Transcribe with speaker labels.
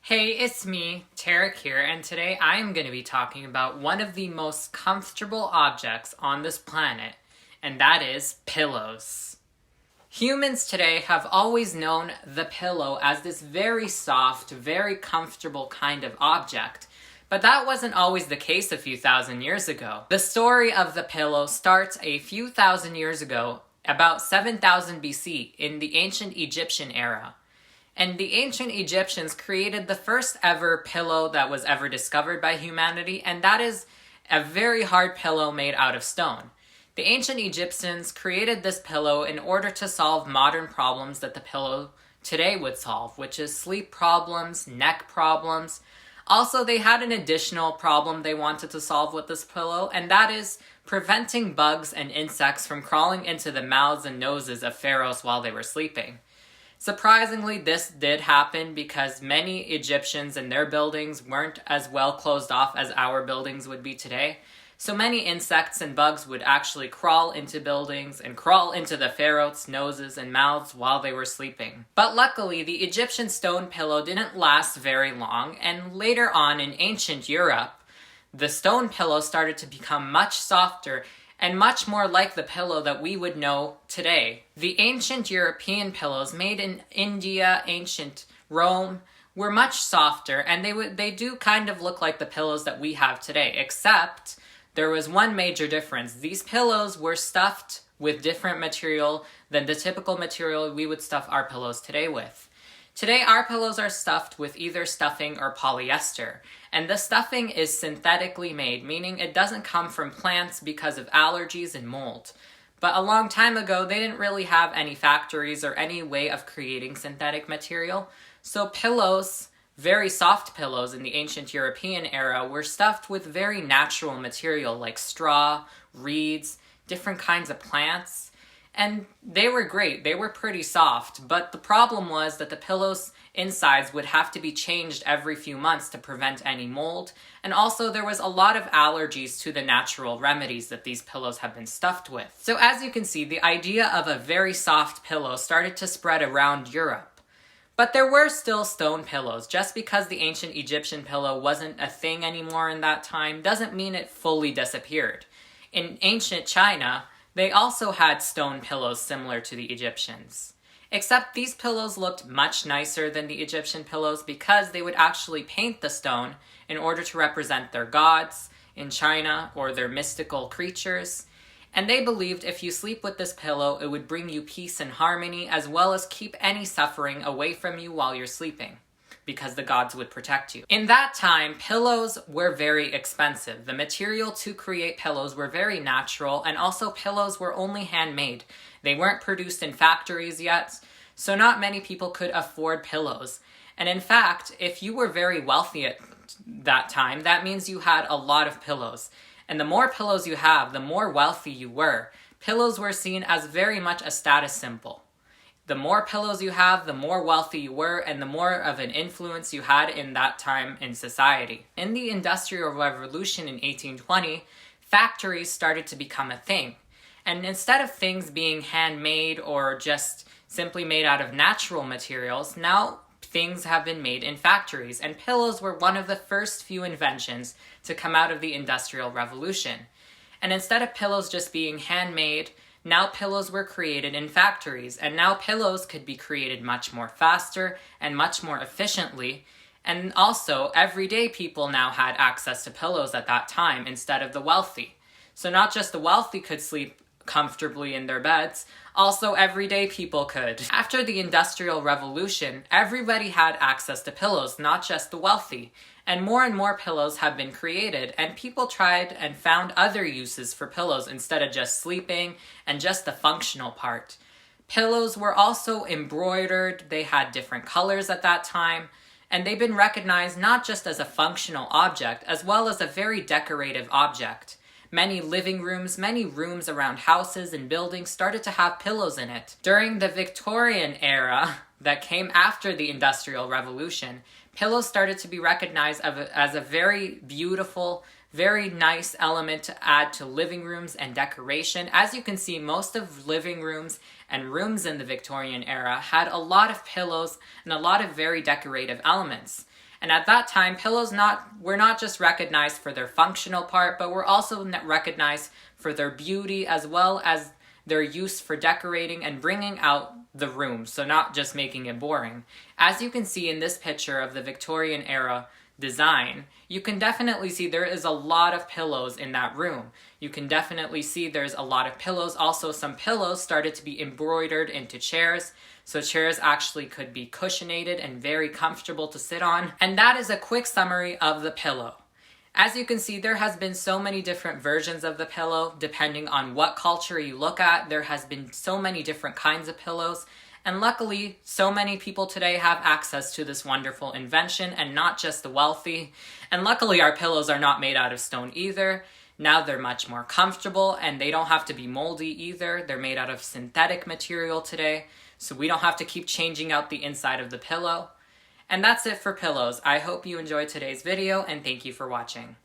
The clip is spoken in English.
Speaker 1: Hey, it's me, Tarek here, and today I am going to be talking about one of the most comfortable objects on this planet, and that is pillows. Humans today have always known the pillow as this very soft, very comfortable kind of object, but that wasn't always the case a few thousand years ago. The story of the pillow starts a few thousand years ago, about 7000 BC, in the ancient Egyptian era. And the ancient Egyptians created the first ever pillow that was ever discovered by humanity, and that is a very hard pillow made out of stone. The ancient Egyptians created this pillow in order to solve modern problems that the pillow today would solve, which is sleep problems, neck problems. Also, they had an additional problem they wanted to solve with this pillow, and that is preventing bugs and insects from crawling into the mouths and noses of pharaohs while they were sleeping. Surprisingly, this did happen because many Egyptians and their buildings weren't as well closed off as our buildings would be today. So many insects and bugs would actually crawl into buildings and crawl into the pharaohs' noses and mouths while they were sleeping. But luckily, the Egyptian stone pillow didn't last very long, and later on in ancient Europe, the stone pillow started to become much softer and much more like the pillow that we would know today. The ancient European pillows made in India, ancient Rome, were much softer, and they do kind of look like the pillows that we have today, except there was one major difference. These pillows were stuffed with different material than the typical material we would stuff our pillows today with. Today, our pillows are stuffed with either stuffing or polyester, and the stuffing is synthetically made, meaning it doesn't come from plants because of allergies and mold. But a long time ago, they didn't really have any factories or any way of creating synthetic material, so pillows, very soft pillows in the ancient European era, were stuffed with very natural material like straw, reeds, different kinds of plants. And they were great, they were pretty soft, but the problem was that the pillows' insides would have to be changed every few months to prevent any mold, and also there was a lot of allergies to the natural remedies that these pillows have been stuffed with. So as you can see, the idea of a very soft pillow started to spread around Europe. But there were still stone pillows. Just because the ancient Egyptian pillow wasn't a thing anymore in that time doesn't mean it fully disappeared. In ancient China, they also had stone pillows similar to the Egyptians. Except these pillows looked much nicer than the Egyptian pillows because they would actually paint the stone in order to represent their gods in China or their mystical creatures. And they believed if you sleep with this pillow, it would bring you peace and harmony as well as keep any suffering away from you while you're sleeping, because the gods would protect you. In that time, pillows were very expensive. The material to create pillows were very natural, and also pillows were only handmade. They weren't produced in factories yet, so not many people could afford pillows. And in fact, if you were very wealthy at that time, that means you had a lot of pillows. And the more pillows you have, the more wealthy you were. Pillows were seen as very much a status symbol. The more pillows you have, the more wealthy you were, and the more of an influence you had in that time in society. In the Industrial Revolution in 1820, factories started to become a thing. And instead of things being handmade or just simply made out of natural materials, now things have been made in factories, and pillows were one of the first few inventions to come out of the Industrial Revolution. And instead of pillows just being handmade, now pillows were created in factories, and now pillows could be created much more faster and much more efficiently. And also, everyday people now had access to pillows at that time instead of the wealthy. So not just the wealthy could sleep comfortably in their beds, also everyday people could. After the Industrial Revolution, everybody had access to pillows, not just the wealthy. And more pillows have been created, and people tried and found other uses for pillows instead of just sleeping and just the functional part. Pillows were also embroidered, they had different colors at that time, and they've been recognized not just as a functional object, as well as a very decorative object. Many living rooms, many rooms around houses and buildings started to have pillows in it. During the Victorian era that came after the Industrial Revolution, pillows started to be recognized as a very beautiful, very nice element to add to living rooms and decoration. As you can see, most of living rooms and rooms in the Victorian era had a lot of pillows and a lot of very decorative elements. And at that time, pillows were not just recognized for their functional part, but were also recognized for their beauty as well as their use for decorating and bringing out the room, so not just making it boring. As you can see in this picture of the Victorian era design, you can definitely see there is a lot of pillows in that room. You can definitely see there's a lot of pillows. Also, some pillows started to be embroidered into chairs, so chairs actually could be cushionated and very comfortable to sit on. And that is a quick summary of the pillow. As you can see, there has been so many different versions of the pillow. Depending on what culture you look at, there has been so many different kinds of pillows. And luckily, so many people today have access to this wonderful invention, and not just the wealthy. And luckily, our pillows are not made out of stone either. Now they're much more comfortable, and they don't have to be moldy either. They're made out of synthetic material today, so we don't have to keep changing out the inside of the pillow. And that's it for pillows. I hope you enjoyed today's video, and thank you for watching.